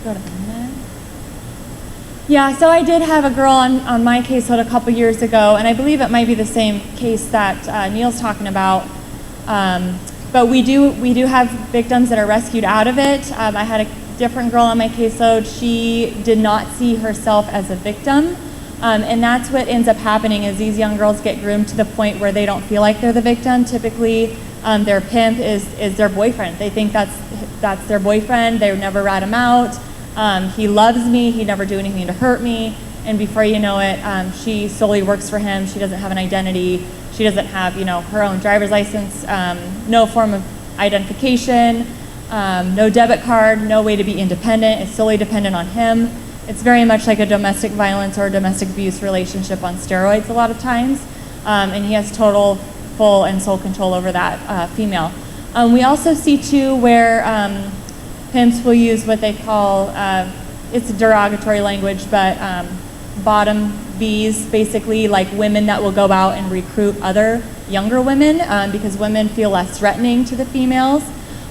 Go to the next. Yeah, so I did have a girl on my caseload a couple years ago, and I believe it might be the same case that Neil's talking about. But we do have victims that are rescued out of it. I had a different girl on my caseload. She did not see herself as a victim. And that's what ends up happening is these young girls get groomed to the point where they don't feel like they're the victim. Typically, their pimp is their boyfriend. They think that's their boyfriend. They never rat him out. He loves me. He'd never do anything to hurt me. And before you know it, she solely works for him. She doesn't have an identity. She doesn't have, her own driver's license, no form of identification, no debit card, no way to be independent. It's solely dependent on him. It's very much like a domestic violence or domestic abuse relationship on steroids a lot of times. And he has total, full, and sole control over that female. We also see too where pimps will use what they call, it's derogatory language, but bottom Bs, basically like women that will go out and recruit other younger women because women feel less threatening to the females.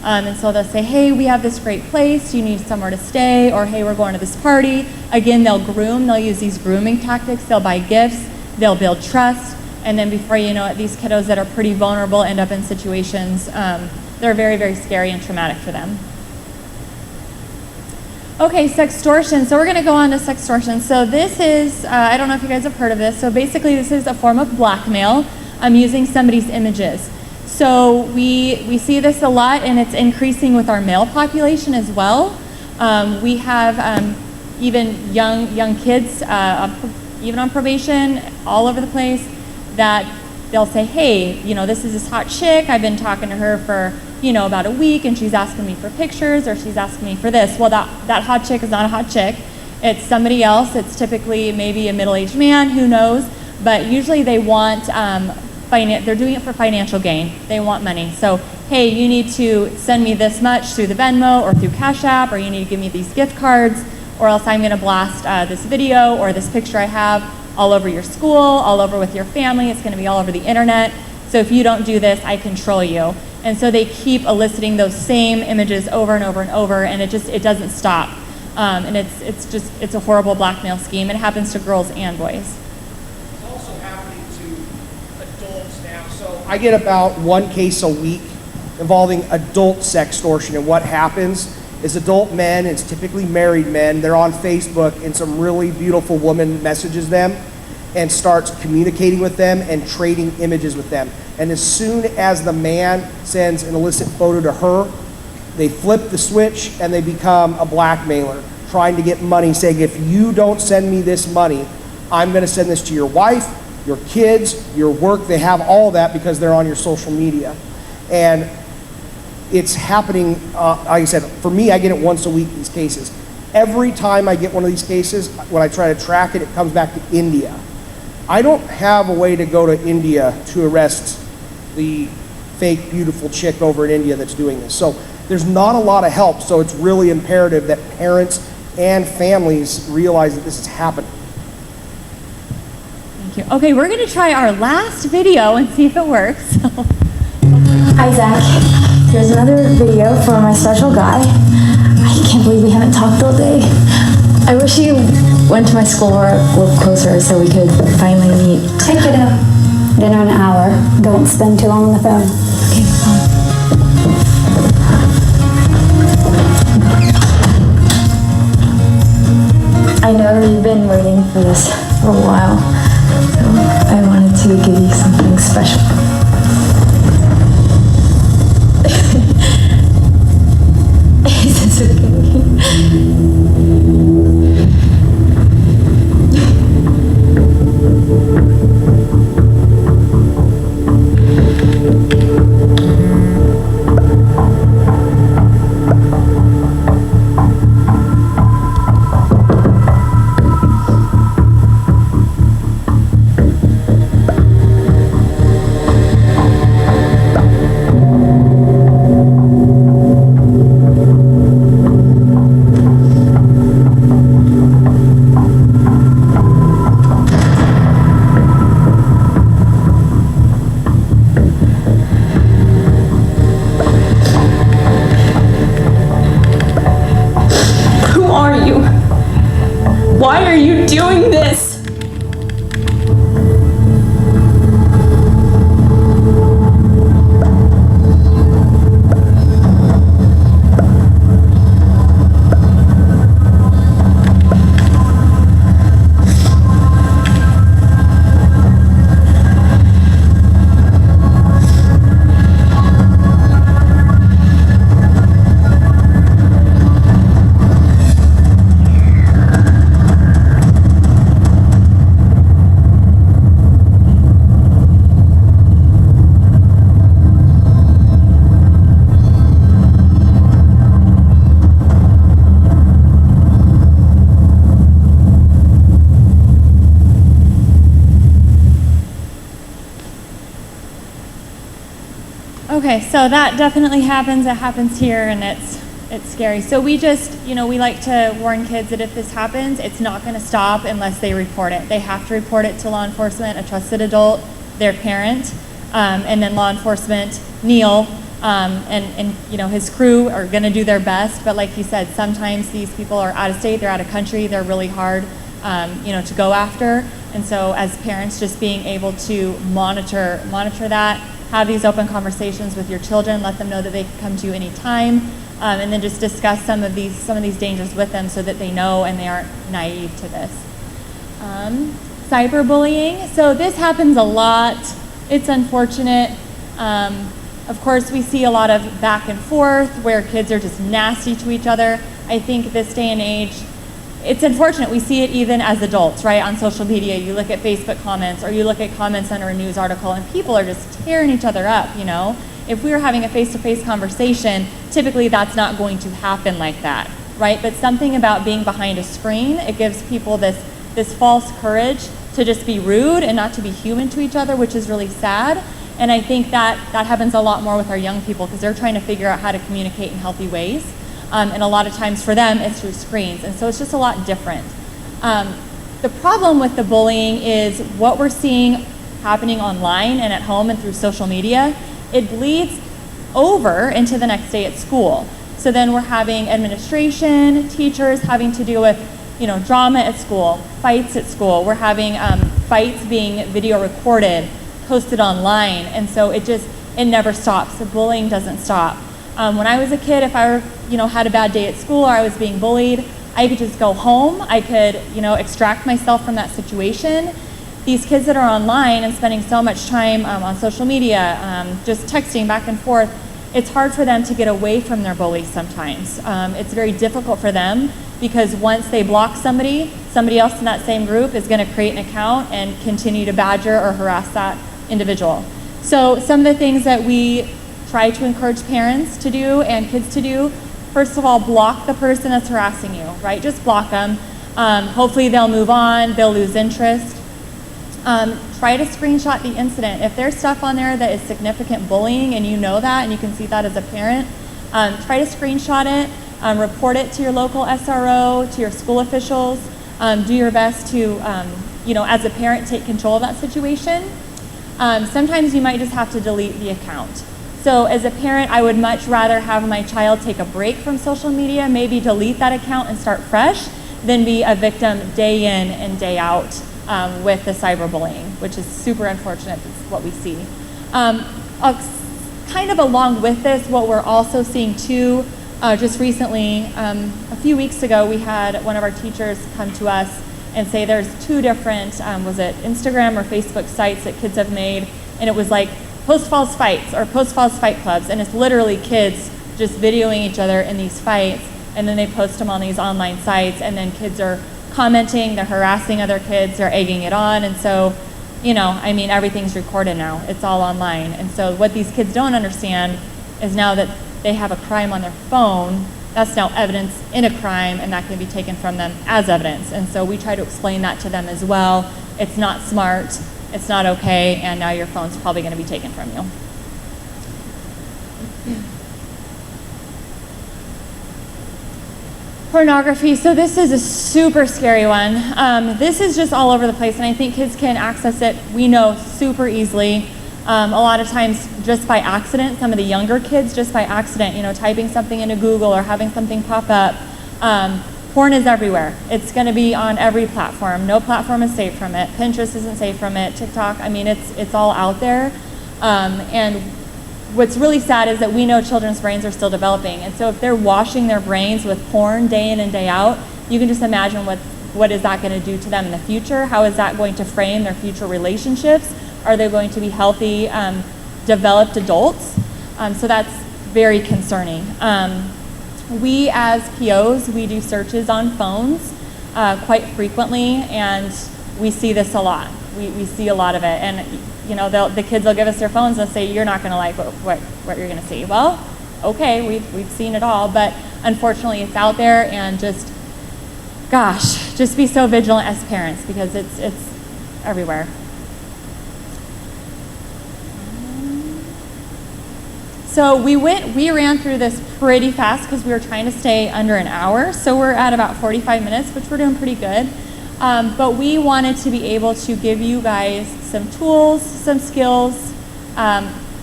And so they'll say, hey, we have this great place, you need somewhere to stay, or hey, we're going to this party. Again, they'll use these grooming tactics, they'll buy gifts, they'll build trust, and then before you know it, these kiddos that are pretty vulnerable end up in situations that are very, very scary and traumatic for them. Okay, sextortion. So we're going to go on to sextortion. So this is, I don't know if you guys have heard of this. So basically this is a form of blackmail. I'm using somebody's images. So we see this a lot, and it's increasing with our male population as well. We have even young kids, even on probation, all over the place, that they'll say, hey, this is this hot chick. I've been talking to her for about a week, and she's asking me for pictures, or she's asking me for this. Well, that hot chick is not a hot chick. It's somebody else. It's typically maybe a middle-aged man, who knows, but usually they want, they're doing it for financial gain. They want money. So, hey, you need to send me this much through the Venmo or through Cash App, or you need to give me these gift cards, or else I'm gonna blast this video or this picture I have all over your school, all over with your family. It's gonna be all over the internet. So if you don't do this, I control you. And so they keep eliciting those same images over and over and over, and it doesn't stop. And it's a horrible blackmail scheme. It happens to girls and boys. It's also happening to adults now. So I get about one case a week involving adult sextortion, and what happens is adult men, it's typically married men, they're on Facebook, and some really beautiful woman messages them and starts communicating with them and trading images with them. And as soon as the man sends an illicit photo to her, they flip the switch and they become a blackmailer, trying to get money, saying, if you don't send me this money, I'm gonna send this to your wife, your kids, your work. They have all that because they're on your social media. And it's happening, like I said, for me, I get it once a week, these cases. Every time I get one of these cases, when I try to track it, it comes back to India. I don't have a way to go to India to arrest the fake, beautiful chick over in India that's doing this. So there's not a lot of help, so it's really imperative that parents and families realize that this is happening. Thank you. Okay, we're gonna try our last video and see if it works. Hi, Zach. Here's another video for my special guy. I can't believe we haven't talked all day. I wish you went to my school or a little closer so we could finally meet. Take it out. Dinner in an hour. Don't spend too long on the phone. Okay, I know you've been waiting for this for a while, so I wanted to give you something special. Is this okay? are you doing this? Okay, so that definitely happens. It happens here, and it's scary. So we just, we like to warn kids that if this happens, it's not going to stop unless they report it. They have to report it to law enforcement, a trusted adult, their parent, and then law enforcement, Neil, and his crew are going to do their best. But like you said, sometimes these people are out of state, they're out of country, they're really hard, to go after. And so as parents, just being able to monitor that. Have these open conversations with your children, let them know that they can come to you anytime, and then just discuss some of these dangers with them so that they know and they aren't naive to this. Cyberbullying, so this happens a lot. It's unfortunate. Of course, we see a lot of back and forth where kids are just nasty to each other. I think this day and age, it's unfortunate. We see it even as adults, right? On social media, you look at Facebook comments or you look at comments under a news article and people are just tearing each other up, If we were having a face-to-face conversation, typically that's not going to happen like that, right? But something about being behind a screen, it gives people this false courage to just be rude and not to be human to each other, which is really sad. And I think that happens a lot more with our young people because they're trying to figure out how to communicate in healthy ways. And a lot of times for them, it's through screens. And so it's just a lot different. The problem with the bullying is what we're seeing happening online and at home and through social media, it bleeds over into the next day at school. So then we're having administration, teachers having to deal with, drama at school, fights at school. We're having fights being video recorded, posted online. And so it never stops. The bullying doesn't stop. When I was a kid, if I had a bad day at school or I was being bullied, I could just go home. I could, extract myself from that situation. These kids that are online and spending so much time on social media, just texting back and forth, it's hard for them to get away from their bullies sometimes. It's very difficult for them because once they block somebody else in that same group is going to create an account and continue to badger or harass that individual. So some of the things that we try to encourage parents to do and kids to do, first of all, block the person that's harassing you, right? Just block them. Hopefully they'll move on, they'll lose interest. Try to screenshot the incident. If there's stuff on there that is significant bullying and you know that and you can see that as a parent, try to screenshot it, report it to your local SRO, to your school officials. Do your best to, as a parent, take control of that situation. Sometimes you might just have to delete the account. So as a parent, I would much rather have my child take a break from social media, maybe delete that account and start fresh, than be a victim day in and day out with the cyberbullying, which is super unfortunate. That's what we see. Kind of along with this, what we're also seeing too, just recently, a few weeks ago, we had one of our teachers come to us and say there's two different, was it Instagram or Facebook sites that kids have made, and it was like Post Falls Fights or Post Falls Fight Clubs, and it's literally kids just videoing each other in these fights, and then they post them on these online sites, and then kids are commenting, they're harassing other kids, they're egging it on, and so, everything's recorded now. It's all online. And so what these kids don't understand is now that they have a crime on their phone, that's now evidence in a crime, and that can be taken from them as evidence. And so we try to explain that to them as well. It's not smart. It's not okay, and now your phone's probably going to be taken from you. Pornography, so this is a super scary one. This is just all over the place, and I think kids can access it, we know, super easily. A lot of times just by accident, some of the younger kids just by accident, typing something into Google or having something pop up, Porn is everywhere. It's going to be on every platform. No platform is safe from it. Pinterest isn't safe from it. TikTok, I mean, it's all out there. And what's really sad is that we know children's brains are still developing. And so if they're washing their brains with porn day in and day out, you can just imagine what is that going to do to them in the future? How is that going to frame their future relationships? Are they going to be healthy, developed adults? So that's very concerning. We as POs, we do searches on phones quite frequently, and we see this a lot. We see a lot of it, and you know, the kids will give us their phones and say, "You're not going to like what you're going to see." Well, okay, we've seen it all, but unfortunately, it's out there, and just be so vigilant as parents because it's everywhere. So we ran through this pretty fast because we were trying to stay under an hour. So we're at about 45 minutes, which we're doing pretty good. But we wanted to be able to give you guys some tools, some skills,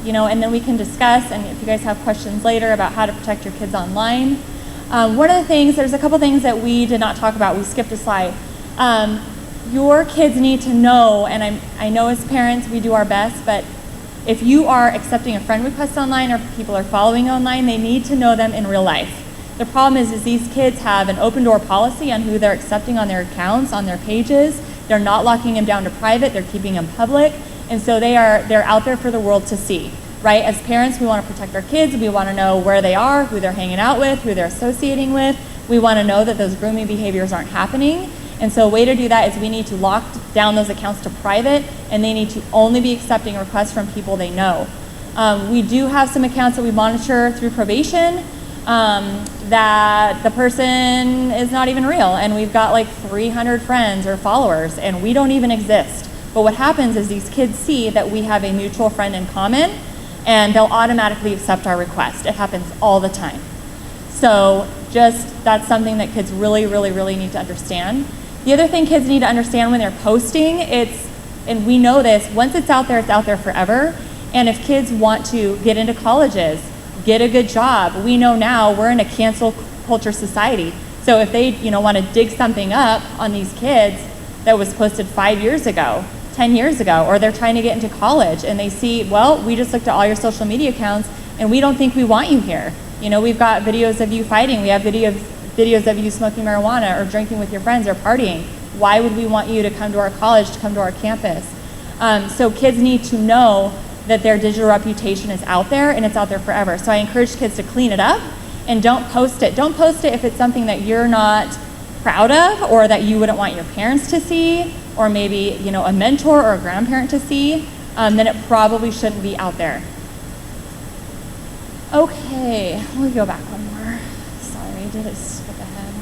you know, and then we can discuss, and if you guys have questions later about how to protect your kids online. One of the things, there's a couple things that we did not talk about. We skipped a slide. Your kids need to know, and I know as parents we do our best, but if you are accepting a friend request online or people are following online, they need to know them in real life. The problem is these kids have an open door policy on who they're accepting on their accounts, on their pages. They're not locking them down to private, they're keeping them public, and so they're out there for the world to see, right? As parents, we want to protect our kids. We want to know where they are, who they're hanging out with, who they're associating with. We want to know that those grooming behaviors aren't happening. And so a way to do that is we need to lock down those accounts to private, and they need to only be accepting requests from people they know. We do have some accounts that we monitor through probation that the person is not even real, and we've got like 300 friends or followers, and we don't even exist. But what happens is these kids see that we have a mutual friend in common, and they'll automatically accept our request. It happens all the time. So that's something that kids really, really, really need to understand. The other thing kids need to understand when they're posting, and we know this, once it's out there forever. And if kids want to get into colleges, get a good job, we know now we're in a cancel culture society. So if they want to dig something up on these kids that was posted 5 years ago, 10 years ago, or they're trying to get into college and they see, well, we just looked at all your social media accounts and we don't think we want you here. We've got videos of you fighting, we have videos of you smoking marijuana or drinking with your friends or partying. Why would we want you to come to our college, to come to our campus? So kids need to know that their digital reputation is out there and it's out there forever. So I encourage kids to clean it up and don't post it. Don't post it if it's something that you're not proud of or that you wouldn't want your parents to see, or maybe a mentor or a grandparent to see. Then it probably shouldn't be out there. Okay, let me go back one more. Sorry, did it skip ahead?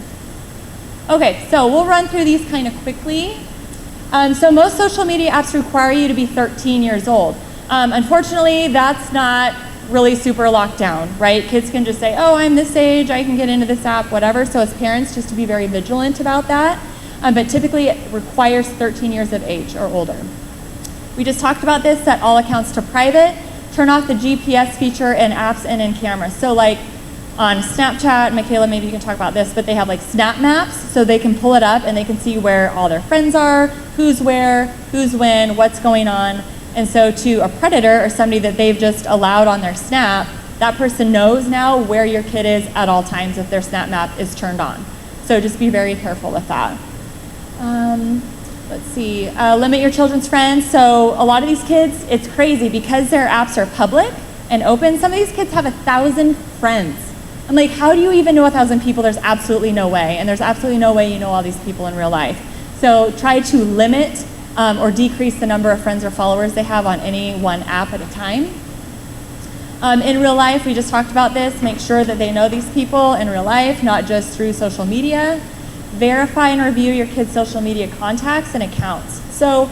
Okay, so we'll run through these kind of quickly. So most social media apps require you to be 13 years old. Unfortunately, that's not really super locked down, right? Kids can just say, oh, I'm this age, I can get into this app, whatever. So as parents, just to be very vigilant about that. But typically it requires 13 years of age or older. We just talked about this, set all accounts to private, turn off the GPS feature in apps and in cameras. So like on Snapchat, Michaela, maybe you can talk about this, but they have like snap maps, so they can pull it up and they can see where all their friends are, who's where, who's when, what's going on. And so to a predator or somebody that they've just allowed on their Snap, that person knows now where your kid is at all times if their Snap map is turned on. So just be very careful with that. Let's see, limit your children's friends. So a lot of these kids, it's crazy because their apps are public and open. Some of these kids have 1,000 friends. I'm like, how do you even know 1,000 people? There's absolutely no way. And there's absolutely no way you know all these people in real life. So try to limit or decrease the number of friends or followers they have on any one app at a time. In real life, we just talked about this. Make sure that they know these people in real life, not just through social media. Verify and review your kids' social media contacts and accounts. So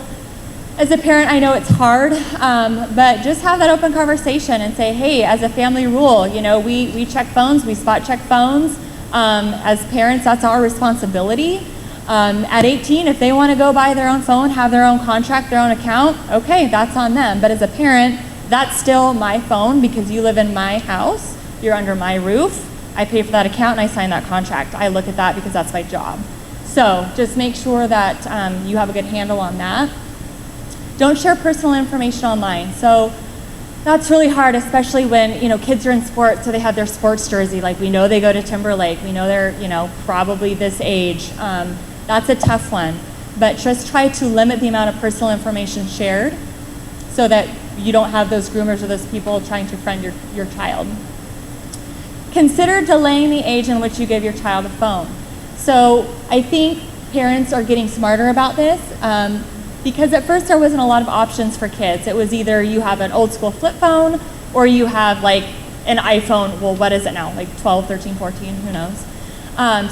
as a parent, I know it's hard, but just have that open conversation and say, hey, as a family rule, we check phones, we spot check phones. As parents, that's our responsibility. At 18, if they want to go buy their own phone, have their own contract, their own account, okay, that's on them. But as a parent, that's still my phone because you live in my house, you're under my roof. I pay for that account and I sign that contract. I look at that because that's my job. So just make sure that you have a good handle on that. Don't share personal information online. So that's really hard, especially when kids are in sports, so they have their sports jersey. Like we know they go to Timberlake. We know they're probably this age. That's a tough one. But just try to limit the amount of personal information shared so that you don't have those groomers or those people trying to friend your child. Consider delaying the age in which you give your child a phone. So I think parents are getting smarter about this because at first there wasn't a lot of options for kids. It was either you have an old school flip phone or you have like an iPhone. Well, what is it now? Like 12, 13, 14, who knows?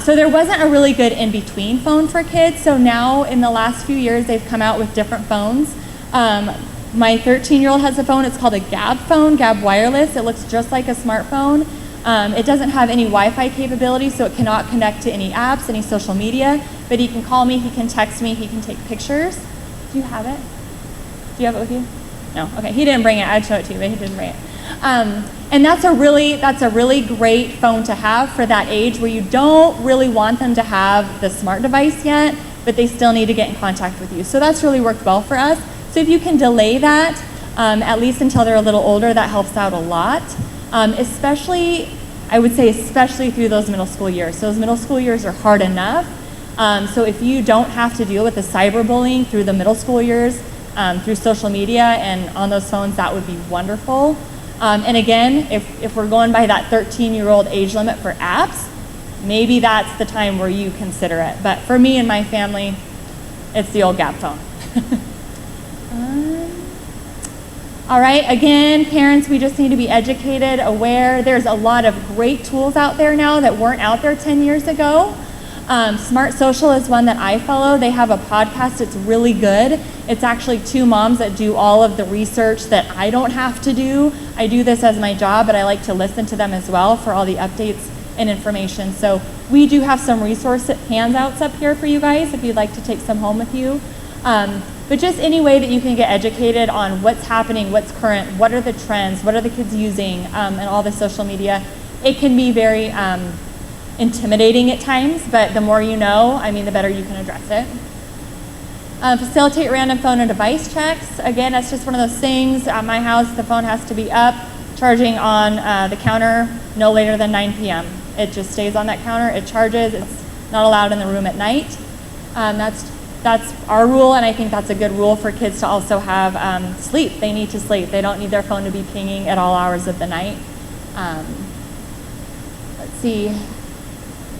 So there wasn't a really good in-between phone for kids. So now in the last few years, they've come out with different phones. My 13-year-old has a phone. It's called a Gab phone, Gab Wireless. It looks just like a smartphone. It doesn't have any Wi-Fi capability, so it cannot connect to any apps, any social media. But he can call me, he can text me, he can take pictures. Do you have it? Do you have it with you? No. Okay. He didn't bring it. I'd show it to you, but he didn't bring it. And that's a really great phone to have for that age where you don't really want them to have the smart device yet, but they still need to get in contact with you. So that's really worked well for us. So if you can delay that, at least until they're a little older, that helps out a lot. Especially through those middle school years. Those middle school years are hard enough. So if you don't have to deal with the cyberbullying through the middle school years, through social media and on those phones, that would be wonderful. And again, if we're going by that 13-year-old age limit for apps, maybe that's the time where you consider it. But for me and my family, it's the old Gap phone. All right, again, parents, we just need to be educated, aware. There's a lot of great tools out there now that weren't out there 10 years ago. Smart Social is one that I follow. They have a podcast. It's really good. It's actually two moms that do all of the research that I don't have to do. I do this as my job, but I like to listen to them as well for all the updates and information. So we do have some resource handouts up here for you guys if you'd like to take some home with you. But just any way that you can get educated on what's happening, what's current, what are the trends, what are the kids using, and all the social media. It can be very intimidating at times, but the more you know, the better you can address it. Facilitate random phone and device checks. Again, that's just one of those things. At my house, the phone has to be up, charging on the counter no later than 9 p.m. It just stays on that counter, it charges, it's not allowed in the room at night. That's our rule, and I think that's a good rule for kids to also have sleep. They need to sleep. They don't need their phone to be pinging at all hours of the night. Let's see.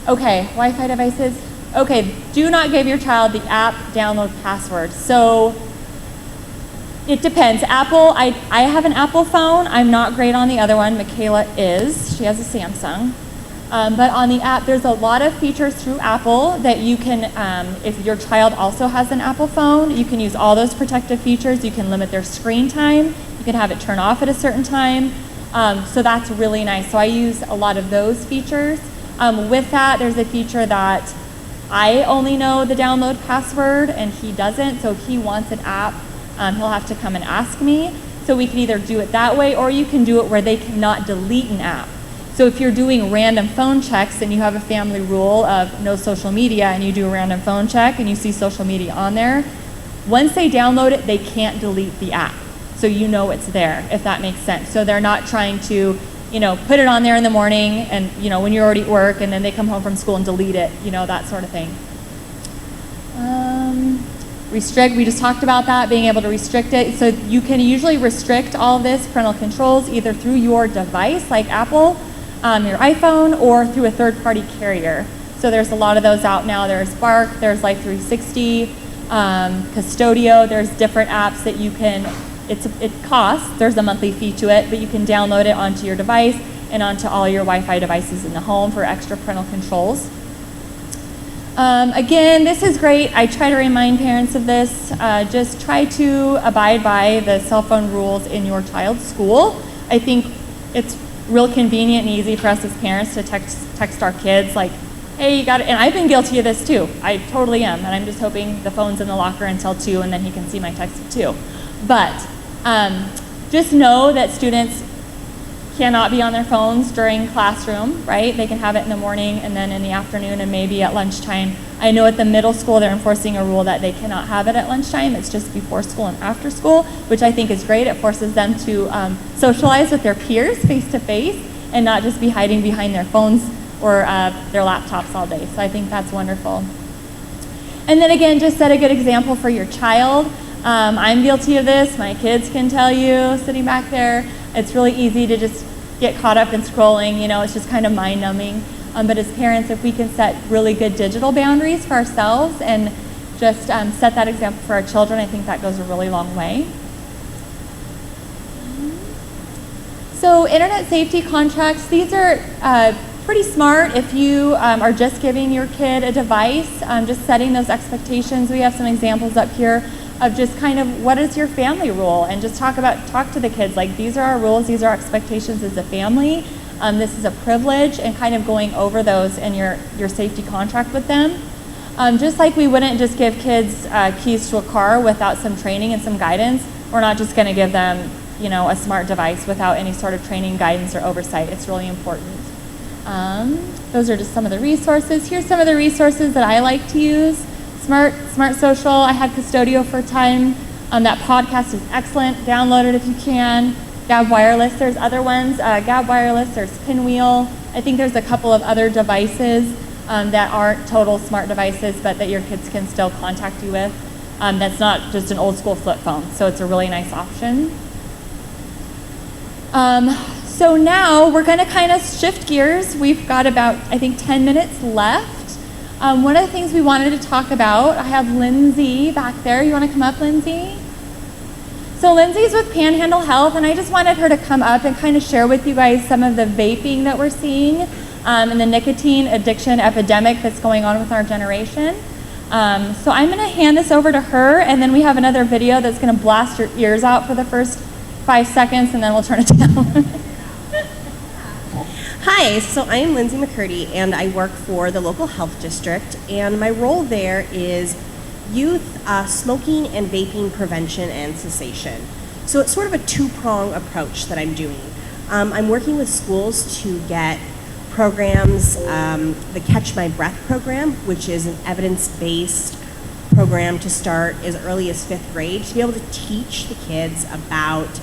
Okay, Wi-Fi devices. Okay, do not give your child the app download password. So it depends. Apple, I have an Apple phone. I'm not great on the other one. Michaela is. She has a Samsung. But on the app, there's a lot of features through Apple that you can, if your child also has an Apple phone, you can use all those protective features. You can limit their screen time. You can have it turn off at a certain time. So that's really nice. So I use a lot of those features. With that, there's a feature that I only know the download password and he doesn't. So if he wants an app, he'll have to come and ask me. So we can either do it that way or you can do it where they cannot delete an app. So if you're doing random phone checks and you have a family rule of no social media and you do a random phone check and you see social media on there, once they download it, they can't delete the app. So you know it's there, if that makes sense. So they're not trying to, put it on there in the morning and, when you're already at work and then they come home from school and delete it, that sort of thing. Restrict, we just talked about that, being able to restrict it. So you can usually restrict all this parental controls either through your device, like Apple, your iPhone, or through a third-party carrier. So there's a lot of those out now. There's Bark, there's Life 360, Custodio. There's different apps that you can, it costs, there's a monthly fee to it, but you can download it onto your device and onto all your Wi-Fi devices in the home for extra parental controls. Again, this is great. I try to remind parents of this. Just try to abide by the cell phone rules in your child's school. I think it's real convenient and easy for us as parents to text our kids like, hey, you got it. And I've been guilty of this too. I totally am. And I'm just hoping the phone's in the locker until 2 and then he can see my text at 2. But just know that students cannot be on their phones during classroom, right? They can have it in the morning and then in the afternoon and maybe at lunchtime. I know at the middle school they're enforcing a rule that they cannot have it at lunchtime. It's just before school and after school, which I think is great. It forces them to socialize with their peers face to face and not just be hiding behind their phones or their laptops all day. So I think that's wonderful. And then again, just set a good example for your child. I'm guilty of this. My kids can tell you, sitting back there, it's really easy to just get caught up in scrolling. You know, it's just kind of mind-numbing. But as parents, if we can set really good digital boundaries for ourselves and just set that example for our children, I think that goes a really long way. So internet safety contracts, these are pretty smart if you are just giving your kid a device, just setting those expectations. We have some examples up here of just kind of what is your family rule, and just talk to the kids like these are our rules, these are our expectations as a family, this is a privilege, and kind of going over those in your safety contract with them. Just like we wouldn't just give kids keys to a car without some training and some guidance, we're not just going to give them, you know, a smart device without any sort of training, guidance, or oversight. It's really important. Those are just some of the resources. Here's some of the resources that I like to use. Smart Social, I had Custodio for a time. That podcast is excellent. Download it if you can. Gab Wireless, there's other ones. Gab Wireless, there's Pinwheel. I think there's a couple of other devices that aren't total smart devices, but that your kids can still contact you with. That's not just an old school flip phone, so it's a really nice option. So now we're going to kind of shift gears. We've got about, I think, 10 minutes left. One of the things we wanted to talk about, I have Lindsay back there. You want to come up, Lindsay? So Lindsay's with Panhandle Health, and I just wanted her to come up and kind of share with you guys some of the vaping that we're seeing and the nicotine addiction epidemic that's going on with our generation. So I'm going to hand this over to her, and then we have another video that's going to blast your ears out for the first 5 seconds, and then we'll turn it down. Hi, so I'm Lindsay McCurdy, and I work for the local health district, and my role there is youth smoking and vaping prevention and cessation. So it's sort of a two-prong approach that I'm doing. I'm working with schools to get programs, the Catch My Breath program, which is an evidence-based program to start as early as 5th grade, to be able to teach the kids about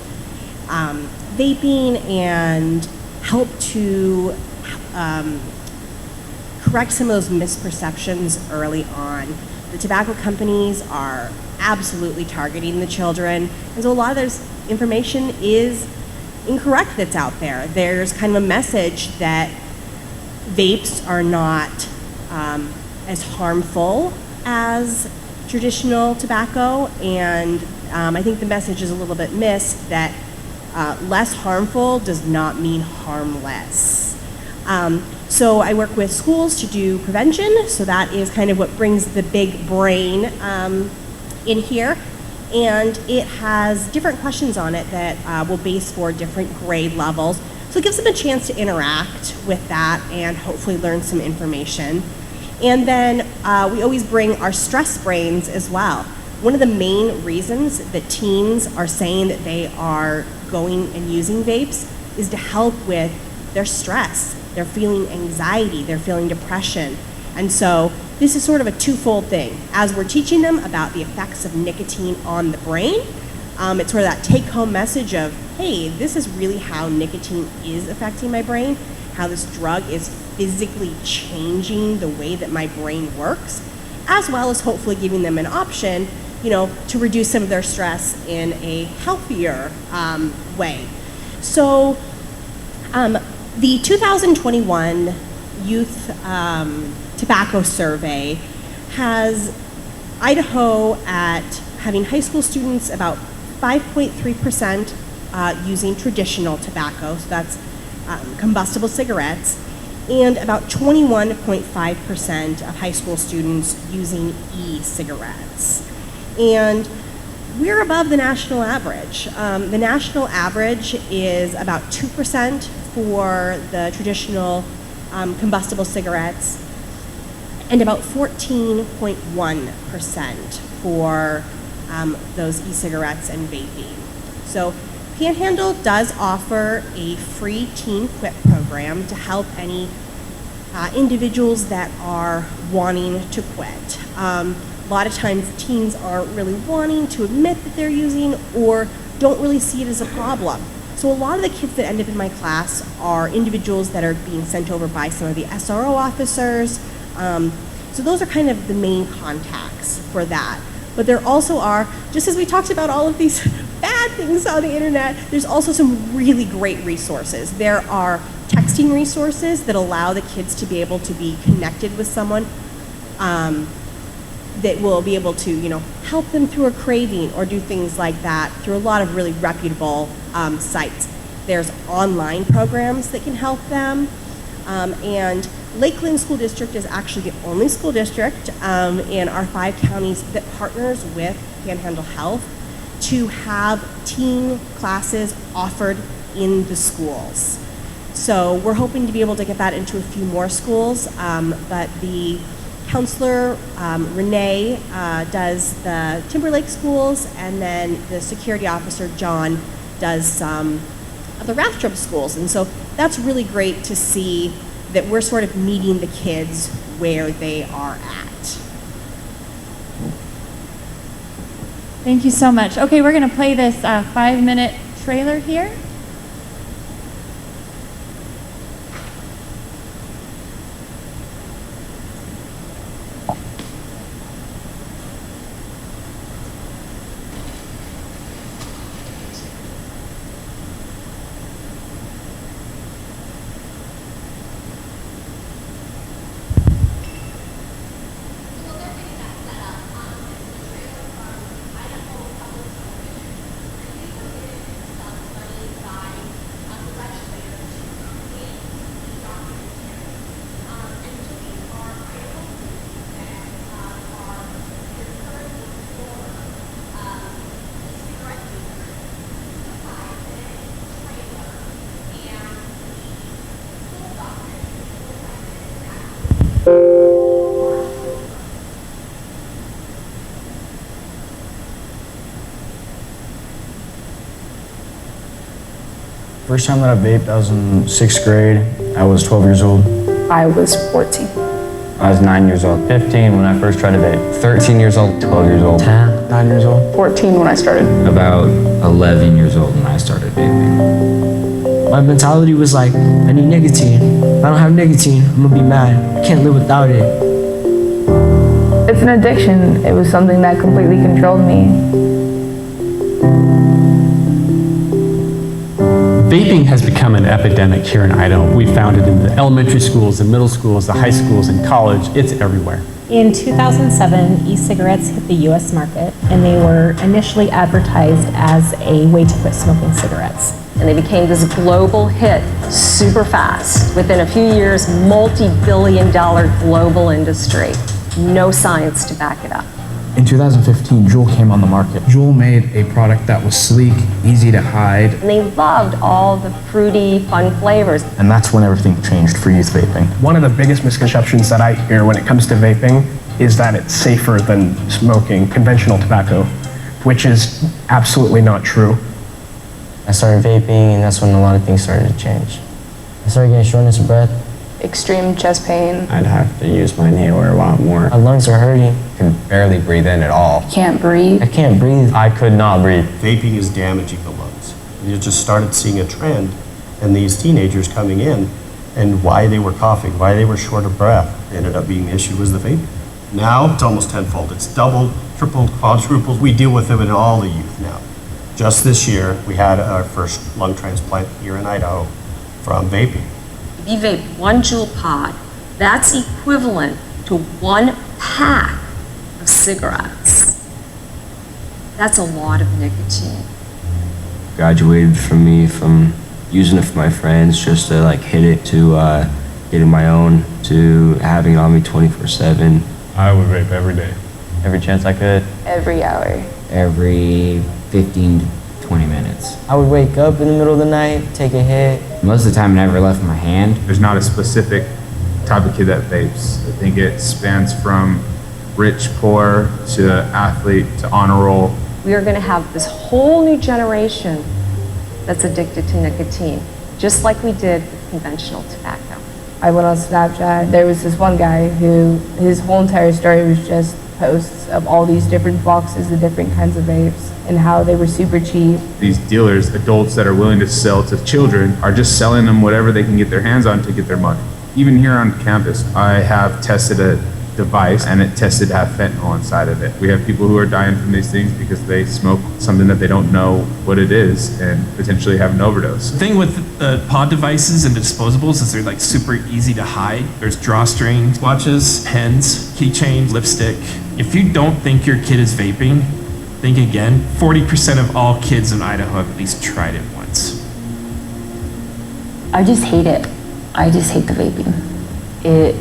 vaping and help to correct some of those misperceptions early on. The tobacco companies are absolutely targeting the children, and so a lot of this information is incorrect that's out there. There's kind of a message that vapes are not as harmful as traditional tobacco, and I think the message is a little bit missed that less harmful does not mean harmless. So I work with schools to do prevention, so that is kind of what brings the big brain in here. And it has different questions on it that will base for different grade levels. So it gives them a chance to interact with that and hopefully learn some information. And then we always bring our stress brains as well. One of the main reasons that teens are saying that they are going and using vapes is to help with their stress. They're feeling anxiety, they're feeling depression. And so this is sort of a twofold thing. As we're teaching them about the effects of nicotine on the brain, it's sort of that take-home message of, hey, this is really how nicotine is affecting my brain, how this drug is physically changing the way that my brain works, as well as hopefully giving them an option, you know, to reduce some of their stress in a healthier way. So the 2021 Youth Tobacco Survey has Idaho at having high school students about 5.3% using traditional tobacco, so that's combustible cigarettes, and about 21.5% of high school students using e-cigarettes. And we're above the national average. The national average is about 2% for the traditional combustible cigarettes, and about 14.1% for those e-cigarettes and vaping. So Panhandle does offer a free teen quit program to help any individuals that are wanting to quit. A lot of times teens aren't really wanting to admit that they're using or don't really see it as a problem. So a lot of the kids that end up in my class are individuals that are being sent over by some of the SRO officers. So those are kind of the main contacts for that. But there also are, just as we talked about all of these bad things on the internet, there's also some really great resources. There are texting resources that allow the kids to be able to be connected with someone that will be able to, help them through a craving or do things like that through a lot of really reputable sites. There's online programs that can help them. And Lakeland School District is actually the only school district in our 5 counties that partners with Panhandle Health to have teen classes offered in the schools. So we're hoping to be able to get that into a few more schools, but the counselor, Renee, does the Timberlake schools, and then the security officer, John, does some of the Rathdrum schools. And so that's really great to see that we're sort of meeting the kids where they are at. Thank you so much. Okay, we're going to play this 5-minute trailer here. First time that I vaped, I was in 6th grade. I was 12 years old. I was 14. I was 9 years old. 15 when I first tried to vape. 13 years old. 12 years old. 10. 9 years old. 14 when I started. About 11 years old when I started vaping. My mentality was like, I need nicotine. If I don't have nicotine, I'm gonna be mad. I can't live without it. It's an addiction. It was something that completely controlled me. Vaping has become an epidemic here in Idaho. We found it in the elementary schools, the middle schools, the high schools, and college. It's everywhere. In 2007, e-cigarettes hit the U.S. market, and they were initially advertised as a way to quit smoking cigarettes. And they became this global hit super fast. Within a few years, multi-billion-dollar global industry. No science to back it up. In 2015, Juul came on the market. Juul made a product that was sleek, easy to hide. And they loved all the fruity, fun flavors. And that's when everything changed for youth vaping. One of the biggest misconceptions that I hear when it comes to vaping is that it's safer than smoking conventional tobacco, which is absolutely not true. I started vaping, and that's when a lot of things started to change. I started getting shortness of breath. Extreme chest pain. I'd have to use my inhaler a lot more. My lungs are hurting. I can barely breathe in at all. Can't breathe. I can't breathe. I could not breathe. Vaping is damaging the lungs. You just started seeing a trend in these teenagers coming in, and why they were coughing, why they were short of breath, ended up being the issue was the vaping. Now it's almost tenfold. It's doubled, tripled, quadrupled. We deal with them in all the youth now. Just this year, we had our first lung transplant here in Idaho from vaping. If you vape 1 Juul pod, that's equivalent to 1 pack of cigarettes. That's a lot of nicotine. Graduated from me from using it for my friends just to hit it to getting my own to having it on me 24/7. I would vape every day. Every chance I could. Every hour. Every 15 to 20 minutes. I would wake up in the middle of the night, take a hit. Most of the time it never left my hand. There's not a specific type of kid that vapes. I think it spans from rich, poor, to athlete, to honor roll. We are going to have this whole new generation that's addicted to nicotine, just like we did with conventional tobacco. I went on Snapchat. There was this one guy who, his whole entire story was just posts of all these different boxes of different kinds of vapes and how they were super cheap. These dealers, adults that are willing to sell to children, are just selling them whatever they can get their hands on to get their money. Even here on campus, I have tested a device and it tested to have fentanyl inside of it. We have people who are dying from these things because they smoke something that they don't know what it is and potentially have an overdose. The thing with the pod devices and disposables is they're like super easy to hide. There's drawstring watches, pens, keychains, lipstick. If you don't think your kid is vaping, think again. 40% of all kids in Idaho have at least tried it once. I just hate it. I just hate the vaping. It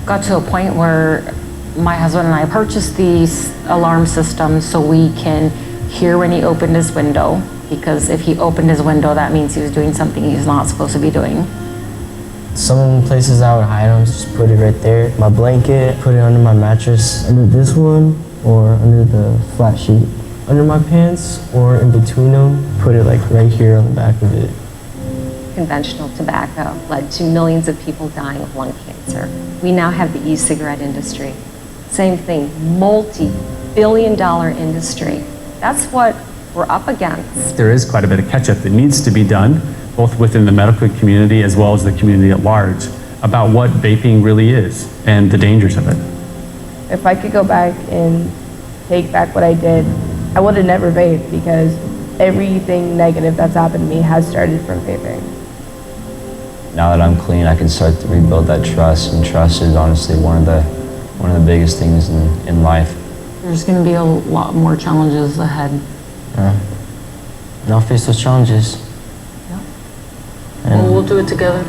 got to a point where my husband and I purchased these alarm systems so we can hear when he opened his window, because if he opened his window, that means he was doing something he's not supposed to be doing. Some places I would hide them, just put it right there. My blanket, put it under my mattress, under this one, or under the flat sheet. Under my pants, or in between them, put it like right here on the back of it. Conventional tobacco led to millions of people dying of lung cancer. We now have the e-cigarette industry. Same thing, multi-billion-dollar industry. That's what we're up against. There is quite a bit of catch-up that needs to be done, both within the medical community as well as the community at large, about what vaping really is and the dangers of it. If I could go back and take back what I did, I would have never vaped, because everything negative that's happened to me has started from vaping. Now that I'm clean, I can start to rebuild that trust, and trust is honestly one of the biggest things in life. There's going to be a lot more challenges ahead. And I'll face those challenges. Yeah. And We'll do it together.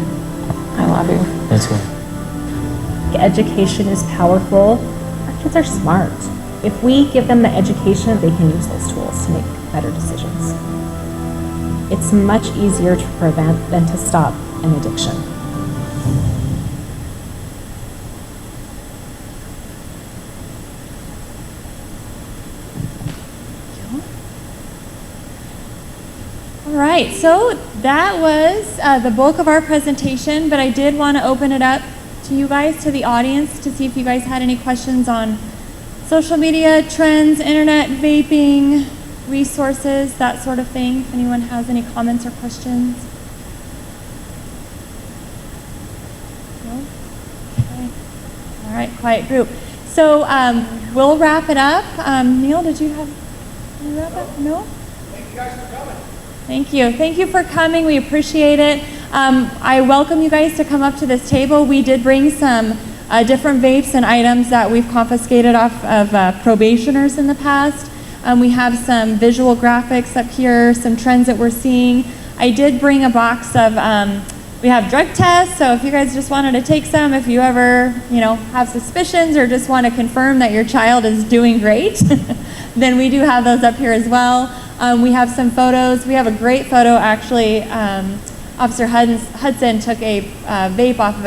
I love you. let's go. Education is powerful. Our kids are smart. If we give them the education, they can use those tools to make better decisions. It's much easier to prevent than to stop an addiction. All right, so that was the bulk of our presentation, but I did want to open it up to you guys, to the audience, to see if you guys had any questions on social media, trends, internet, vaping, resources, that sort of thing. If anyone has any comments or questions. No? Okay. All right, quiet group. So we'll wrap it up. Neil, did you wrap up? No? Thank you guys for coming. Thank you. Thank you for coming. We appreciate it. I welcome you guys to come up to this table. We did bring some different vapes and items that we've confiscated off of probationers in the past. We have some visual graphics up here, some trends that we're seeing. I did bring a box of, we have drug tests, so if you guys just wanted to take some, if you ever, have suspicions or just want to confirm that your child is doing great, then we do have those up here as well. We have some photos. We have a great photo, actually. Officer Hudson took a vape off of